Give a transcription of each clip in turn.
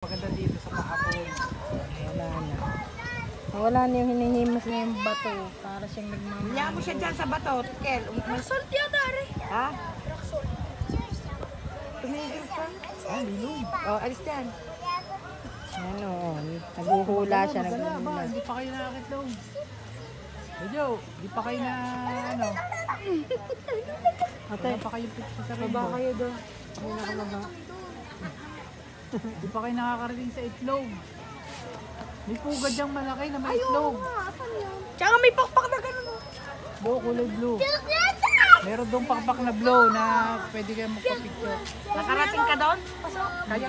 Maganda dito sa kahapon. Wala na. Wala na yung hinihimas na yung bato. Para siyang nagmamahal. Niya mo siya dyan sa bato, Kel. Raksol yata rin. Ha? Tumigil ka? Ah, lilong. O, alis dyan. Ano, naghuhula siya. Ba, hindi pa kayo nakakitlong. Medyo, hindi pa kayo na ano. Ate, Wala pa kayo picture sa baba rainbow. kayo doon. May nakalaba. Hindi pa kayo nakakarating sa itlog. May pugad diyang malaki na may itlog. Tsaka may pakpak na gano'n. Blue, kulay blue. Meron doon pakpak na blue na pwede kayo magpa-picture. Nakarating ka doon? Kaya,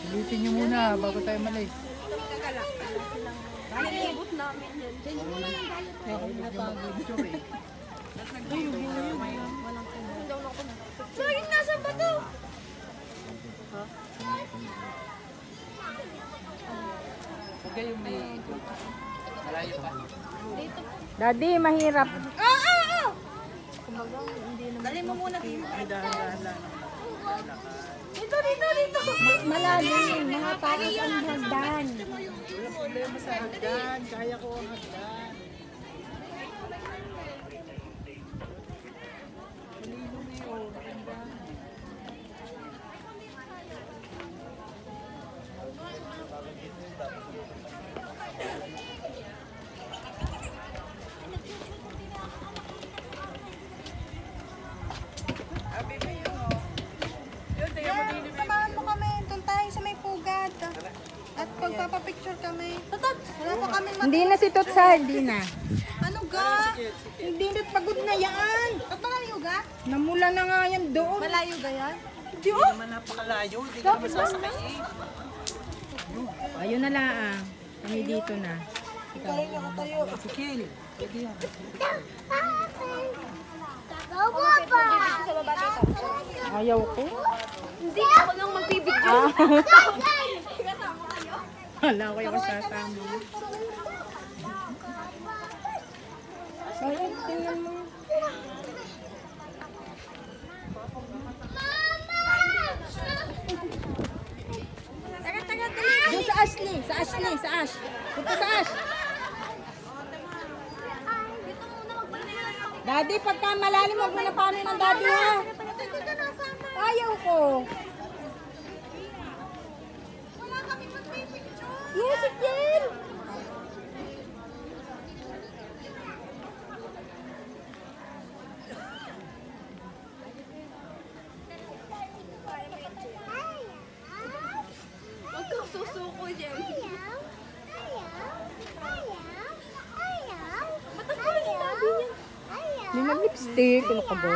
ulitin nyo muna bago tayo malis. Nalilibot namin yan. Picture eh. So, yun nasa bato. Huwag kayong may malayo pa. Daddy, mahirap. Dali mo muna dito. Ay, dahan-dahan lang. Dito. Malalim, mga pares ang hagdan. Wala problema sa hagdan. Kaya ko ang hagdan. Malilong eh, oh. Maganda. Samahan mo kami. Doon tayo sa may pugad. At pagpapapicture kami. Wala pa kami Hindi na si Tutsa, hindi na. Ano ga? Hindi na pagod na yan. At malayo ga? Namula na nga yan doon. Malayo ga yan? Hindi naman napakalayo. Hindi ka naman sasakay eh. Ayun na lang. Kami dito na. Si Kiel. Pwede yan. Ayaw ko. Hindi ako nang magbibigyo. Wala ko yung sasama. Ayun, tingnan mo. Doon sa Ashley, sa Ash. Punta sa Ash. Daddy, pagka malalim, huwag mo na paano ng daddy ha. Ayaw ko. Wala kami magbibigyo. Yes, again. Huwag kang susuko dyan. May mag-lipstick. Ano ka ba?